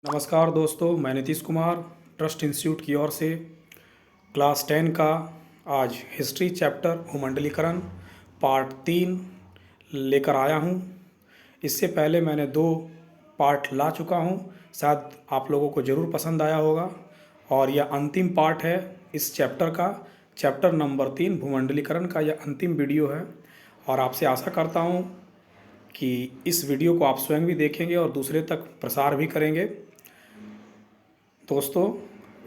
नमस्कार दोस्तों, मैं नीतीश कुमार ट्रस्ट इंस्टीट्यूट की ओर से क्लास 10 का आज हिस्ट्री चैप्टर भूमंडलीकरण पार्ट 3 लेकर आया हूं। इससे पहले मैंने 2 पार्ट ला चुका हूं, शायद आप लोगों को ज़रूर पसंद आया होगा। और यह अंतिम पार्ट है इस चैप्टर का, चैप्टर नंबर 3 भूमंडलीकरण का यह अंतिम वीडियो है। और आपसे आशा करता हूं कि इस वीडियो को आप स्वयं भी देखेंगे और दूसरे तक प्रसार भी करेंगे। दोस्तों,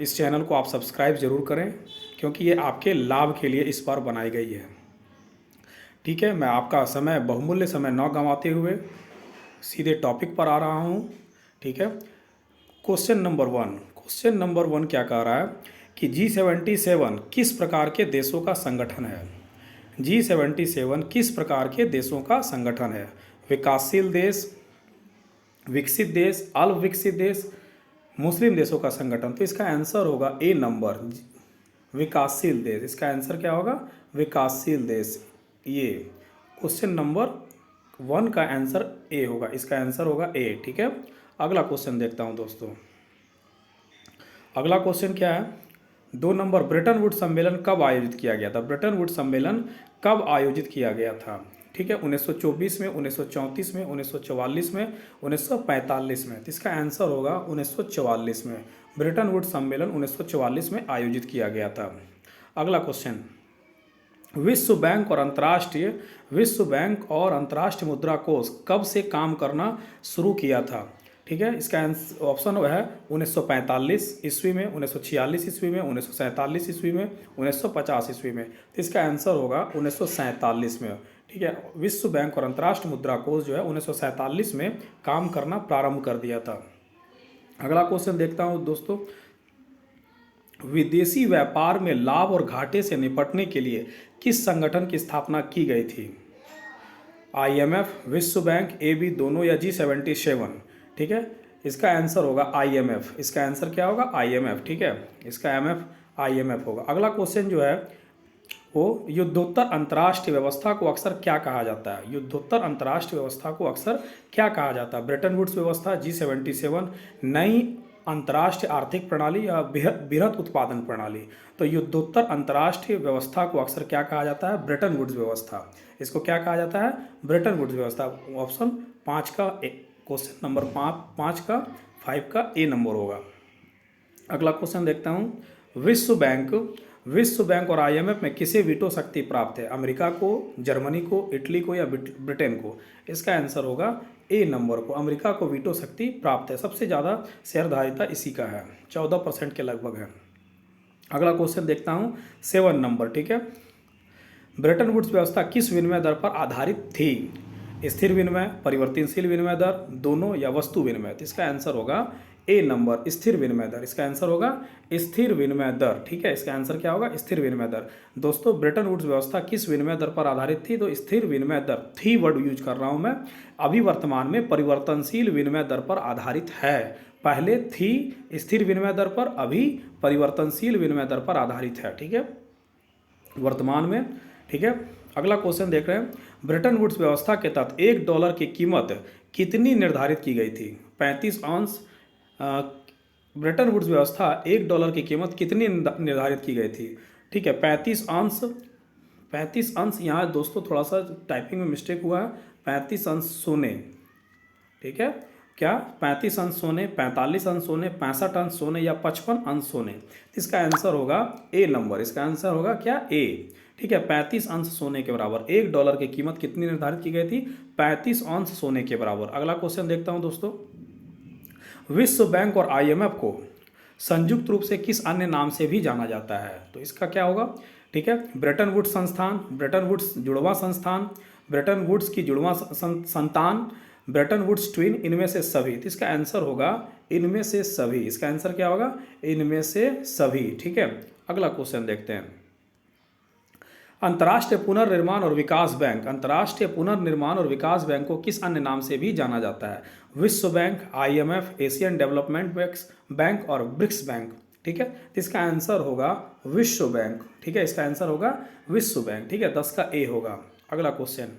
इस चैनल को आप सब्सक्राइब ज़रूर करें क्योंकि ये आपके लाभ के लिए इस बार बनाई गई है। ठीक है, मैं आपका बहुमूल्य समय न गंवाते हुए सीधे टॉपिक पर आ रहा हूँ। ठीक है, क्वेश्चन नंबर वन क्या कह रहा है कि G77 किस प्रकार के देशों का संगठन है। G77 किस प्रकार के देशों का संगठन है? विकासशील देश, विकसित देश, अल्प विकसित देश, मुस्लिम देशों का संगठन। तो इसका आंसर होगा ए नंबर, विकासशील देश। इसका आंसर क्या होगा? विकासशील देश। ये क्वेश्चन नंबर 1 का आंसर ए होगा, इसका आंसर होगा ए। ठीक है, अगला क्वेश्चन देखता हूं दोस्तों। अगला क्वेश्चन क्या है? 2 नंबर, ब्रेटन वुड सम्मेलन कब आयोजित किया गया था? ब्रेटन वुड सम्मेलन कब आयोजित किया गया था? ठीक है, 1924 में, 1934 में, 1944 में, 1945 में। तो इसका आंसर होगा 1944 में। ब्रेटन वुड सम्मेलन 1944 में आयोजित किया गया था। अगला क्वेश्चन, विश्व बैंक और अंतर्राष्ट्रीय मुद्रा कोष कब से काम करना शुरू किया था? ठीक है, इसका ऑप्शन है 1945 ईस्वी में, 1946 ईस्वी में, 1947 ईस्वी में, 1950 ईस्वी में। तो इसका आंसर होगा 1947 में। ठीक है, विश्व बैंक और अंतर्राष्ट्रीय मुद्रा कोष जो है 1947 में काम करना प्रारंभ कर दिया था। अगला क्वेश्चन देखता हूं दोस्तों, विदेशी व्यापार में लाभ और घाटे से निपटने के लिए किस संगठन की स्थापना की गई थी? IMF, विश्व बैंक, AB दोनों या G77? ठीक है, इसका आंसर होगा IMF। इसका आंसर क्या होगा? IMF। ठीक है, इसका IMF होगा। अगला क्वेश्चन जो है वो, युद्धोत्तर अंतर्राष्ट्रीय व्यवस्था को अक्सर क्या कहा जाता है? युद्धोत्तर अंतर्राष्ट्रीय व्यवस्था को अक्सर क्या कहा जाता है? ब्रेटन वुड्स व्यवस्था, G77, नई अंतर्राष्ट्रीय आर्थिक प्रणाली या बृहत उत्पादन प्रणाली? तो युद्धोत्तर अंतर्राष्ट्रीय व्यवस्था को अक्सर क्या कहा जाता है? ब्रेटन वुड्स व्यवस्था। इसको क्या कहा जाता है? ब्रेटन वुड्स व्यवस्था। ऑप्शन 5 का क्वेश्चन नंबर 5 का 5 का ए नंबर होगा। अगला क्वेश्चन देखता हूँ, विश्व बैंक और IMF में किसे वीटो शक्ति प्राप्त है? अमेरिका को, जर्मनी को, इटली को या ब्रिटेन को? इसका आंसर होगा ए नंबर को, अमेरिका को वीटो शक्ति प्राप्त है। सबसे ज़्यादा शेयरधारिता इसी का है, 14% के लगभग है। अगला क्वेश्चन देखता हूँ 7 नंबर। ठीक है, ब्रेटन वुड्स व्यवस्था किस विनिमय दर पर आधारित थी? स्थिर विनिमय, परिवर्तनशील विनिमय दर, दोनों या वस्तु विनिमय? तो इसका आंसर होगा ए नंबर, स्थिर विनिमय दर। इसका आंसर होगा स्थिर विनिमय दर। ठीक है, इसका आंसर क्या होगा? स्थिर विनिमय दर। दोस्तों, ब्रेटन वुड्स व्यवस्था किस विनिमय दर पर आधारित थी? तो स्थिर विनिमय दर, थी वर्ड यूज कर रहा हूं मैं। अभी वर्तमान में परिवर्तनशील विनिमय दर पर आधारित है। पहले थी स्थिर विनिमय दर पर, अभी परिवर्तनशील विनिमय दर पर आधारित है। ठीक है, वर्तमान में। ठीक है, अगला क्वेश्चन देख रहे हैं, ब्रेटन वुड्स व्यवस्था के तहत $1 की कीमत कितनी निर्धारित की गई थी? 35 ऑन्स। ब्रेटन वुड्स व्यवस्था $1 की कीमत कितनी निर्धारित की गई थी? ठीक है, 35 अंश। 35 अंश, यहाँ दोस्तों थोड़ा सा टाइपिंग में मिस्टेक हुआ है। 35 अंश सोने। ठीक है, क्या 35 अंश सोने, 45 अंश सोने, 65 अंश सोने या 55 अंश सोने? इसका आंसर होगा ए नंबर। इसका आंसर होगा क्या? ए। ठीक है, 35 अंश सोने के बराबर। $1 की कीमत कितनी निर्धारित की गई थी? 35 अंश सोने के बराबर। अगला क्वेश्चन देखता हूं दोस्तों, विश्व बैंक और IMF को संयुक्त रूप से किस अन्य नाम से भी जाना जाता है? तो इसका क्या होगा? ठीक है, ब्रेटन वुड्स संस्थान, ब्रेटन वुड्स जुड़वा संस्थान, ब्रेटन वुड्स की जुड़वा संतान, ब्रेटन वुड्स ट्विन, इनमें से सभी? तो इसका आंसर होगा इनमें से सभी। इसका आंसर क्या होगा? इनमें से सभी। ठीक है, अगला क्वेश्चन देखते हैं, अंतर्राष्ट्रीय पुनर्निर्माण और विकास बैंक, अंतर्राष्ट्रीय पुनर्निर्माण और विकास बैंक को किस अन्य नाम से भी जाना जाता है? विश्व bank, IMF, Asian development bank और ब्रिक्स बैंक? ठीक है, इसका आंसर होगा विश्व बैंक। ठीक है, इसका आंसर होगा विश्व बैंक। ठीक है, 10 का ए होगा। अगला क्वेश्चन,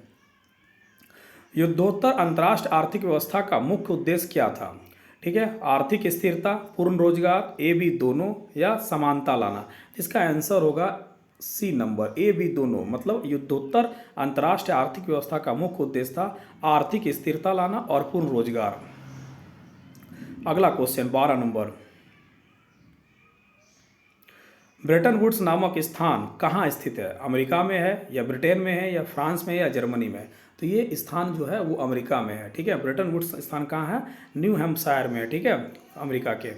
युद्धोत्तर अंतर्राष्ट्रीय आर्थिक व्यवस्था का मुख्य उद्देश्य क्या था? ठीक है, आर्थिक स्थिरता, पूर्ण रोजगार, ए बी दोनों, या समानता लाना। इसका आंसर होगा सी नंबर, ए बी दोनों। मतलब युद्धोत्तर अंतर्राष्ट्रीय आर्थिक व्यवस्था का मुख्य उद्देश्य था आर्थिक स्थिरता लाना और पूर्ण रोजगार। अगला क्वेश्चन 12 नंबर, ब्रेटन वुड्स नामक स्थान कहाँ स्थित है? अमेरिका में है, या ब्रिटेन में है, या फ्रांस में है, या जर्मनी में है? तो ये स्थान जो है वो अमेरिका में है। ठीक है, ब्रेटन वुड्स स्थान कहाँ है? न्यू हैम्पशायर में है। ठीक है, अमेरिका के।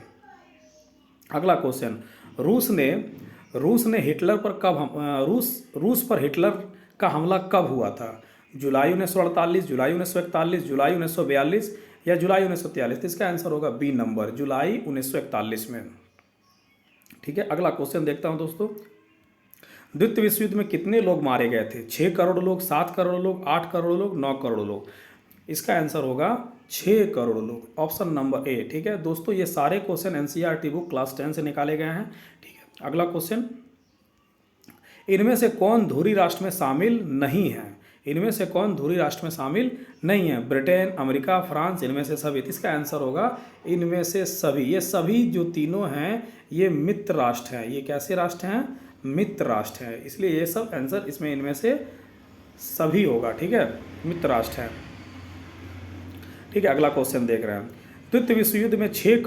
अगला क्वेश्चन, रूस ने हिटलर पर कब रूस पर हिटलर का हमला कब हुआ था? जुलाई 1948, जुलाई 1941, जुलाई 1942, या जुलाई 1943? तो इसका आंसर होगा बी नंबर, जुलाई 1941 में। ठीक है, अगला क्वेश्चन देखता हूं दोस्तों, द्वितीय विश्व युद्ध में कितने लोग मारे गए थे? 6 करोड़ लोग, 7 करोड़ लोग, 8 करोड़ लोग, 9 करोड़ लोग? इसका आंसर होगा 6 करोड़ लोग, ऑप्शन नंबर ए। ठीक है दोस्तों, ये सारे क्वेश्चन एनसीईआरटी बुक क्लास 10 से निकाले गए हैं। ठीक है, अगला क्वेश्चन, इनमें से कौन धुरी राष्ट्र में शामिल नहीं है? इनमें से कौन धुरी राष्ट्र में शामिल नहीं है? ब्रिटेन, अमेरिका, फ्रांस, इनमें से सभी? इसका आंसर होगा इनमें से सभी। ये सभी जो तीनों हैं ये मित्र राष्ट्र हैं। ये कैसे राष्ट्र हैं? मित्र राष्ट्र हैं, इसलिए ये सब आंसर इसमें इनमें से सभी होगा। ठीक है, मित्र राष्ट्र हैं। ठीक है, अगला क्वेश्चन देख रहे हैं, द्वितीय विश्व युद्ध में 6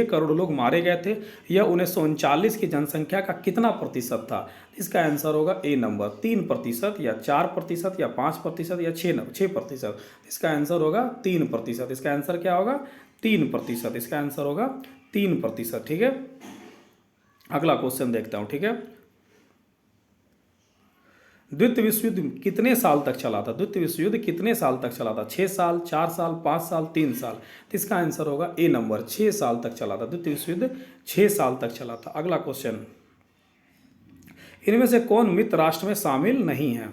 करोड़ लोग मारे गए थे। यह 1939 की जनसंख्या का कितना प्रतिशत था? इसका आंसर होगा ए नंबर, 3%, या 4%, या 5%, या 6%? इसका आंसर होगा 3%। इसका आंसर क्या होगा? 3%। इसका आंसर होगा 3%। ठीक है, अगला क्वेश्चन देखता हूं। ठीक है, द्वितीय विश्व युद्ध कितने साल तक चला था? द्वितीय विश्व युद्ध कितने साल तक चला था? 6 साल, 4 साल, 5 साल, 3 साल? तो इसका आंसर होगा ए नंबर, 6 साल तक चला था। द्वितीय विश्व युद्ध 6 साल तक चला था। अगला क्वेश्चन, इनमें से कौन मित्र राष्ट्र में शामिल नहीं है?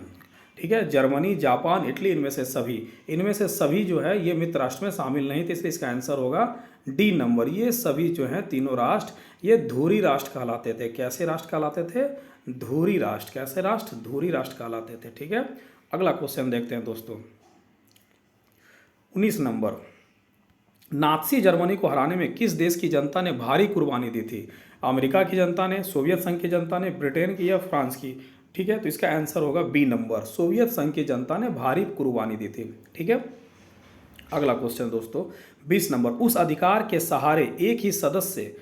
ठीक है, जर्मनी, जापान, इटली, इनमें से सभी? इनमें से सभी जो है ये मित्र राष्ट्र में शामिल नहीं थे, इसलिए इसका आंसर होगा डी नंबर। ये सभी जो हैं तीनों राष्ट्र ये धुरी राष्ट्र कहलाते थे। कैसे राष्ट्र कहलाते थे? धुरी राष्ट्र। कैसे राष्ट्र? धुरी राष्ट्र कहलाते थे। ठीक है, अगला क्वेश्चन देखते हैं दोस्तों, 19 नंबर, नाथसी जर्मनी को हराने में किस देश की जनता ने भारी कुर्बानी दी थी? अमेरिका की जनता ने, सोवियत संघ की जनता ने, ब्रिटेन की, या फ्रांस की? ठीक है, तो इसका आंसर होगा बी नंबर, सोवियत संघ की जनता ने भारी कुर्बानी दी थी। ठीक है, अगला क्वेश्चन दोस्तों 20 नंबर, उस अधिकार के सहारे एक ही सदस्य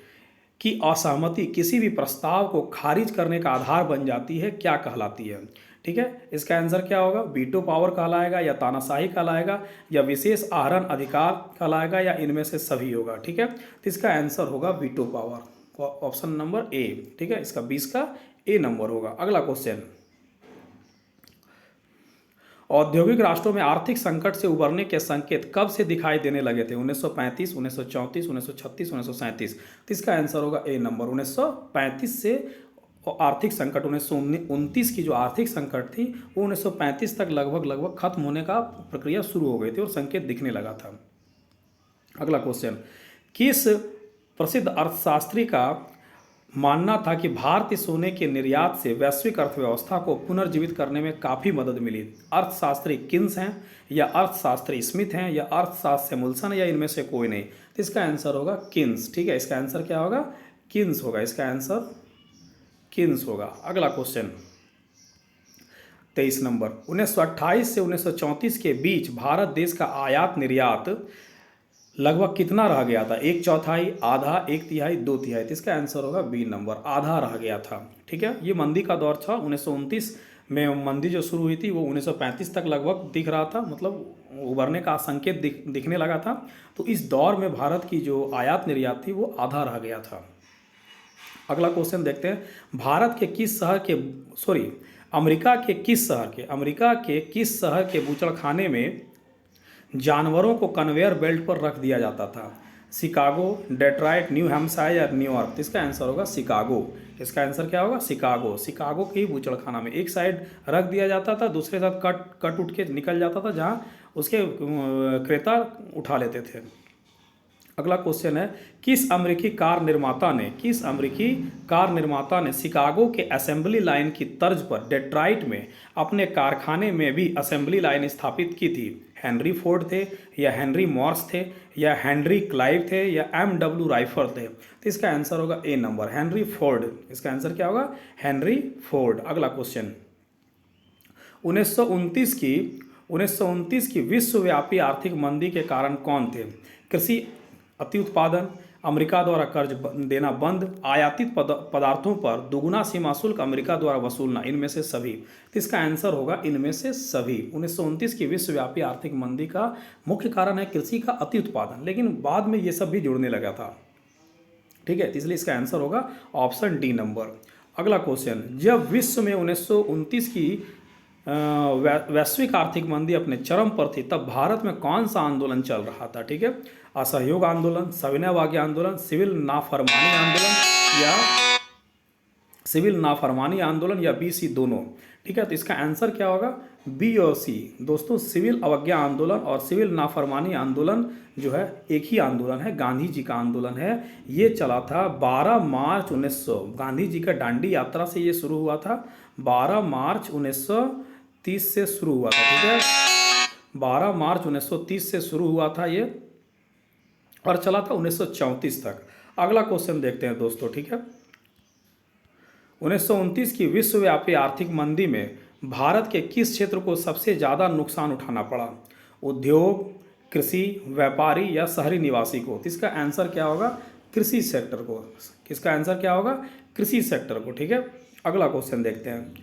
की असहमति किसी भी प्रस्ताव को खारिज करने का आधार बन जाती है, क्या कहलाती है? ठीक है, इसका आंसर क्या होगा? वीटो पावर कहलाएगा, या तानाशाही कहलाएगा, या विशेष आहरण अधिकार कहलाएगा, या इनमें से सभी होगा? ठीक है, तो इसका आंसर होगा veto power, option number A. ठीक है, इसका 20 का ए नंबर होगा। अगला क्वेश्चन, औद्योगिक राष्ट्रों में आर्थिक संकट से उबरने के संकेत कब से दिखाई देने लगे थे? 1935, 1934, 1936, 1937? तो इसका आंसर होगा ए नंबर, 1935 से आर्थिक संकट 1929 की जो आर्थिक संकट थी वो 1935 तक लगभग खत्म होने का प्रक्रिया शुरू हो गई थी और संकेत दिखने लगा था। अगला क्वेश्चन, किस प्रसिद्ध अर्थशास्त्री का मानना था कि भारतीय सोने के निर्यात से वैश्विक अर्थव्यवस्था को पुनर्जीवित करने में काफ़ी मदद मिली? अर्थशास्त्री किन्स हैं, या अर्थशास्त्री स्मिथ हैं, या अर्थशास्त्री सैमुअल्सन, या इनमें से कोई नहीं? तो इसका आंसर होगा किन्स। ठीक है, इसका आंसर क्या होगा? किन्स होगा। इसका आंसर किन्स होगा। अगला क्वेश्चन 23 नंबर, 1928 से 1934 के बीच भारत देश का आयात निर्यात लगभग कितना रह गया था? 1/4, आधा, 1/3, 2/3? तो इसका आंसर होगा बी नंबर, आधा रह गया था। ठीक है, ये मंदी का दौर था। 1929 में मंदी जो शुरू हुई थी वो 1935 तक लगभग दिख रहा था, मतलब उभरने का संकेत दिखने लगा था। तो इस दौर में भारत की जो आयात निर्यात थी वो आधा रह गया था। अगला क्वेश्चन देखते हैं, भारत के किस शहर के अमेरिका के किस शहर के बूचड़खाने में जानवरों को कन्वेयर बेल्ट पर रख दिया जाता था? शिकागो, डेट्रॉइट, न्यू हैम्पशायर, या न्यूयॉर्क? तो इसका आंसर होगा शिकागो। इसका आंसर क्या होगा? शिकागो। शिकागो के ही बूचड़खाना में एक साइड रख दिया जाता था, दूसरे साइड कट उठ के निकल जाता था, जहाँ उसके क्रेता उठा लेते थे। अगला क्वेश्चन है, किस अमेरिकी कार निर्माता ने शिकागो के असेंबली लाइन की तर्ज पर डेट्रॉइट में अपने कारखाने में भी असेंबली लाइन स्थापित की थी? हेनरी फोर्ड थे, या हेनरी मॉर्स थे, या हेनरी क्लाइव थे, या MW राइफर थे? तो इसका आंसर होगा ए नंबर, हेनरी फोर्ड। इसका आंसर क्या होगा? Henry Ford. अगला क्वेश्चन, 1929 की विश्वव्यापी आर्थिक मंदी के कारण कौन थे? कृषि अति उत्पादन, अमेरिका द्वारा कर्ज देना बंद, आयातित पदार्थों पर दुगुना सीमा शुल्क अमेरिका द्वारा वसूलना, इनमें से सभी? तो इसका आंसर होगा इनमें से सभी। 1929 की विश्वव्यापी आर्थिक मंदी का मुख्य कारण है कृषि का अति उत्पादन, लेकिन बाद में ये सब भी जुड़ने लगा था। ठीक है, तो इसलिए इसका आंसर होगा ऑप्शन डी नंबर। अगला क्वेश्चन, जब विश्व में 1929 की वैश्विक आर्थिक मंदी अपने चरम पर थी, तब भारत में कौन सा आंदोलन चल रहा था? ठीक है, असहयोग आंदोलन, सविनय अवज्ञा आंदोलन, सिविल नाफरमानी आंदोलन, या बी सी दोनों? ठीक है, तो इसका आंसर क्या होगा? बी और सी। दोस्तों, सिविल अवज्ञा आंदोलन और सिविल नाफरमानी आंदोलन जो है एक ही आंदोलन है, गांधी जी का आंदोलन है। ये चला था 12 मार्च 1900, गांधी जी का दांडी यात्रा से ये शुरू हुआ था। 12 मार्च 1930 से शुरू हुआ था। ठीक है, 12 मार्च 1930 से शुरू हुआ था ये, और चला था 1934 तक। अगला क्वेश्चन देखते हैं दोस्तों। ठीक है, 1929 की विश्वव्यापी आर्थिक मंदी में भारत के किस क्षेत्र को सबसे ज़्यादा नुकसान उठाना पड़ा? उद्योग, कृषि, व्यापारी, या शहरी निवासी को? तो इसका आंसर क्या होगा? कृषि सेक्टर को। किसका आंसर क्या होगा? कृषि सेक्टर को। ठीक है, अगला क्वेश्चन देखते हैं।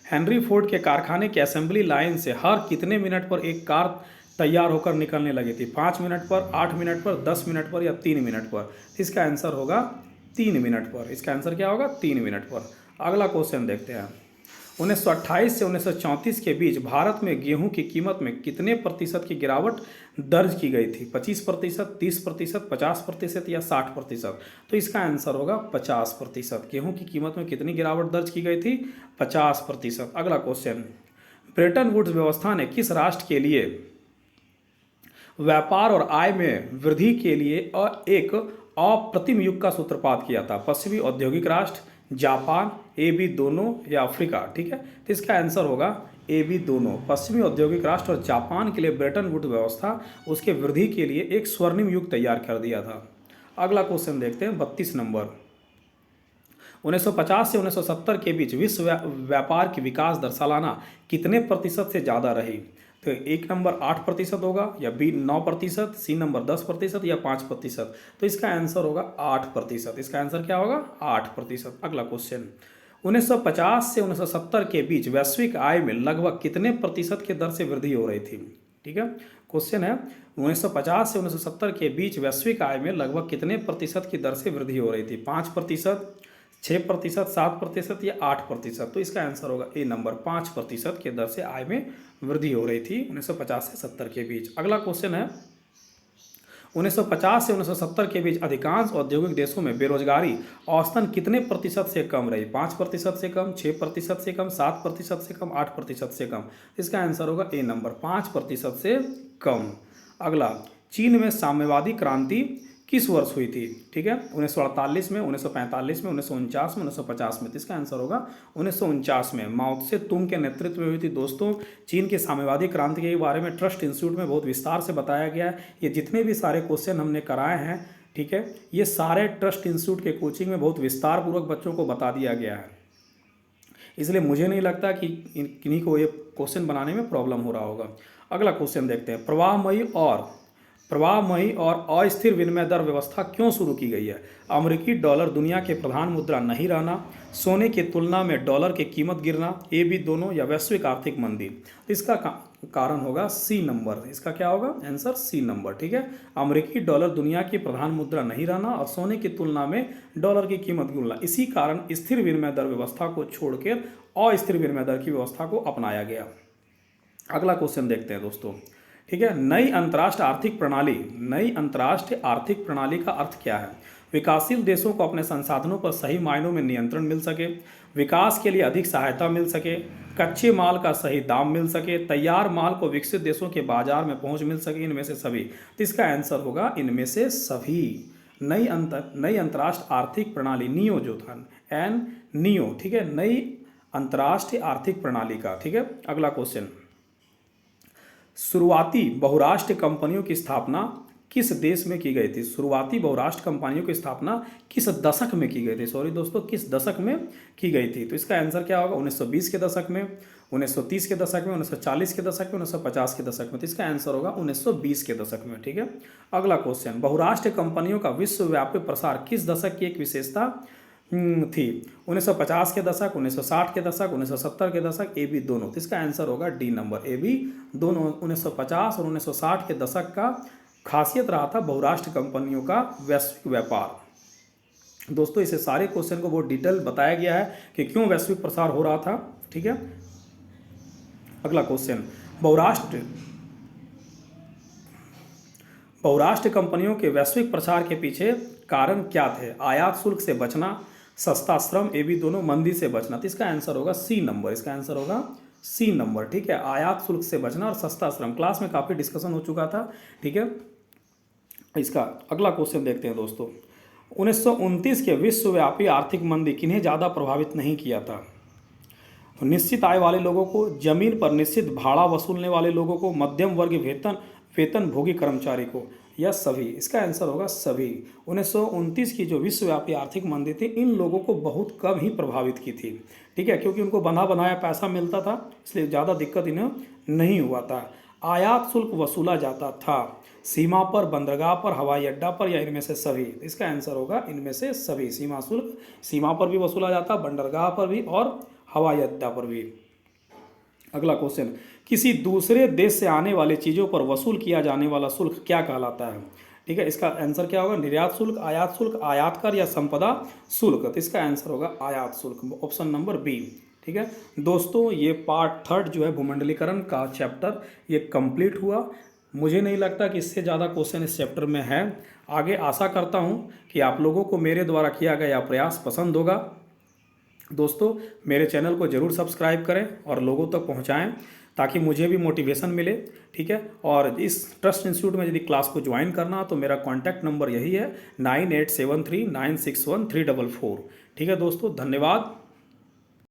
हेनरी फोर्ड के कारखाने की असेंबली लाइन से हर कितने मिनट पर एक कार तैयार होकर निकलने लगी थी? 5 मिनट पर, 8 मिनट पर, 10 मिनट पर, या 3 मिनट पर? इसका आंसर होगा 3 मिनट पर। इसका आंसर क्या होगा? 3 मिनट पर। अगला क्वेश्चन देखते हैं। 1928 से 1934 के बीच भारत में गेहूं की कीमत में कितने प्रतिशत की गिरावट दर्ज की गई थी? 25%, 30%, 50%, या 60%? तो इसका आंसर होगा 50%। गेहूं की कीमत में कितनी गिरावट दर्ज की गई थी? 50%। अगला क्वेश्चन, ब्रेटन वुड्स व्यवस्था ने किस राष्ट्र के लिए व्यापार और आय में वृद्धि के लिए एक अप्रतिम युग का सूत्रपात किया था? पश्चिमी औद्योगिक राष्ट्र, जापान, ए बी दोनों, या अफ्रीका? ठीक है, तो इसका आंसर होगा ए बी दोनों। पश्चिमी औद्योगिक राष्ट्र और जापान के लिए ब्रेटन वुड्स व्यवस्था उसके वृद्धि के लिए एक स्वर्णिम युग तैयार कर दिया था। अगला क्वेश्चन देखते हैं, 32 नंबर। 1950 से 1970 के बीच विश्व व्यापार की विकास दर सालाना कितने प्रतिशत से ज़्यादा रही? तो एक नंबर 8% होगा, या बी 9%, सी नंबर 10%, या 5%? तो इसका आंसर होगा 8%। इसका आंसर क्या होगा? 8%। अगला क्वेश्चन, 1950 से 1970 के बीच वैश्विक आय में लगभग कितने प्रतिशत के दर से वृद्धि हो रही थी? ठीक है, क्वेश्चन है 1950 से 1970 के बीच वैश्विक आय में लगभग कितने प्रतिशत की दर से वृद्धि हो रही थी? 5%, 6%, 7%, या 8%? तो इसका आंसर होगा ए नंबर, 5% के दर से आय में वृद्धि हो रही थी 1950 से 70 के बीच। अगला क्वेश्चन है, 1950 से 1970 के बीच अधिकांश औद्योगिक देशों में बेरोजगारी औसतन कितने प्रतिशत से कम रही? 5% से कम, 6% से कम, 7% से कम, 8% से कम? इसका आंसर होगा ए नंबर, 5% से कम। अगला, चीन में साम्यवादी क्रांति किस वर्ष हुई थी? ठीक है, 1948 में, 1945 में, 1949 में, 1950 में? तो इसका आंसर होगा 1949 में। माओ त्से तुंग के नेतृत्व में हुई थी। दोस्तों, चीन की साम्यवादी क्रांति के बारे में ट्रस्ट इंस्टीट्यूट में बहुत विस्तार से बताया गया है। ये जितने भी सारे क्वेश्चन हमने कराए हैं, ठीक है, ये सारे ट्रस्ट इंस्टीट्यूट के कोचिंग में बहुत विस्तार पूर्वक बच्चों को बता दिया गया है, इसलिए मुझे नहीं लगता कि किन्हीं को ये क्वेश्चन बनाने में प्रॉब्लम हो रहा होगा। अगला क्वेश्चन देखते हैं, प्रवाहमयी और अस्थिर विनिमय दर व्यवस्था क्यों शुरू की गई है? अमेरिकी डॉलर दुनिया के प्रधान मुद्रा नहीं रहना, सोने की तुलना में डॉलर की कीमत गिरना, ए बी दोनों, या वैश्विक आर्थिक मंदी? इसका कारण होगा सी नंबर। इसका क्या होगा? Answer C number. ठीक है, अमेरिकी डॉलर दुनिया की प्रधान मुद्रा नहीं रहना और सोने की तुलना में डॉलर की कीमत गिरना, इसी कारण स्थिर विनिमय दर व्यवस्था को छोड़कर अस्थिर विनिमय दर की व्यवस्था को अपनाया गया। अगला क्वेश्चन देखते हैं दोस्तों। ठीक है, नई अंतर्राष्ट्रीय आर्थिक प्रणाली का अर्थ क्या है? विकासशील देशों को अपने संसाधनों पर सही मायनों में नियंत्रण मिल सके, विकास के लिए अधिक सहायता मिल सके, कच्चे माल का सही दाम मिल सके, तैयार माल को विकसित देशों के बाजार में पहुंच मिल सके, इनमें से सभी? तो इसका आंसर होगा इनमें से सभी। नई अंतर्राष्ट्रीय आर्थिक प्रणाली, नियो जो था नियो, ठीक है, नई अंतर्राष्ट्रीय आर्थिक प्रणाली का। ठीक है, अगला क्वेश्चन, शुरुआती बहुराष्ट्रीय कंपनियों की स्थापना किस देश में की गई थी? शुरुआती बहुराष्ट्र कंपनियों की स्थापना किस दशक में की गई थी? सॉरी दोस्तों, किस दशक में की गई थी? तो इसका आंसर क्या होगा? 1920 के दशक में, 1930 के दशक में, 1940 के दशक में, 1950 के दशक में। तो इसका आंसर होगा 1920 के दशक में। ठीक है, अगला क्वेश्चन, बहुराष्ट्रीय कंपनियों का विश्वव्यापी प्रसार किस दशक की एक विशेषता थी? 1950 के दशक, 1960 के दशक, 1970 के दशक, ए बी दोनों। तो इसका आंसर होगा डी नंबर, ए बी दोनों। 1950 और 1960 के दशक का खासियत रहा था बहुराष्ट्रीय कंपनियों का वैश्विक व्यापार। दोस्तों इसे सारे क्वेश्चन को बहुत डिटेल बताया गया है कि क्यों वैश्विक प्रसार हो रहा था। ठीक है, अगला क्वेश्चन, बहुराष्ट्रीय कंपनियों के वैश्विक प्रसार के पीछे कारण क्या थे? आयात शुल्क से बचना, सस्ता श्रम, ए बी दोनों, मंदी से बचना। तो इसका आंसर होगा सी नंबर, इसका आंसर होगा सी नंबर। ठीक है, आयात शुल्क से बचना और सस्ता श्रम, क्लास में काफ़ी डिस्कशन हो चुका था। ठीक है, इसका अगला क्वेश्चन देखते हैं दोस्तों, 1929 के विश्वव्यापी आर्थिक मंदी किन्हें ज़्यादा प्रभावित नहीं किया था? निश्चित आय वाले लोगों को, जमीन पर निश्चित भाड़ा वसूलने वाले लोगों को, मध्यम वर्ग वेतनभोगी कर्मचारी को, या सभी? इसका आंसर होगा सभी। 1929 की जो विश्वव्यापी आर्थिक मंदी थी इन लोगों को बहुत कम ही प्रभावित की थी। ठीक है, क्योंकि उनको बंधा बनाया पैसा मिलता था, इसलिए ज़्यादा दिक्कत इन्हें नहीं हुआ था। आयात शुल्क वसूला जाता था सीमा पर, बंदरगाह पर, हवाई अड्डा पर, या इनमें से सभी? इसका आंसर होगा इनमें से सभी। सीमा शुल्क सीमा पर भी वसूला जाता, बंदरगाह पर भी और हवाई अड्डा पर भी। अगला क्वेश्चन, किसी दूसरे देश से आने वाली चीज़ों पर वसूल किया जाने वाला शुल्क क्या कहलाता है? ठीक है, इसका आंसर क्या होगा? निर्यात शुल्क, आयात शुल्क, आयात कर, या संपदा शुल्क? तो इसका आंसर होगा आयात शुल्क, ऑप्शन नंबर बी। ठीक है दोस्तों, ये पार्ट 3 जो है भूमंडलीकरण का चैप्टर ये कंप्लीट हुआ। मुझे नहीं लगता कि इससे ज़्यादा क्वेश्चन इस चैप्टर में है। आगे आशा करता हूँ कि आप लोगों को मेरे द्वारा किया गया प्रयास पसंद होगा। दोस्तों मेरे चैनल को ज़रूर सब्सक्राइब करें और लोगों तक पहुँचाएँ ताकि मुझे भी मोटिवेशन मिले। ठीक है, और इस ट्रस्ट इंस्टीट्यूट में यदि क्लास को ज्वाइन करना तो मेरा कॉन्टैक्ट नंबर यही है 9873961344। ठीक है दोस्तों, धन्यवाद।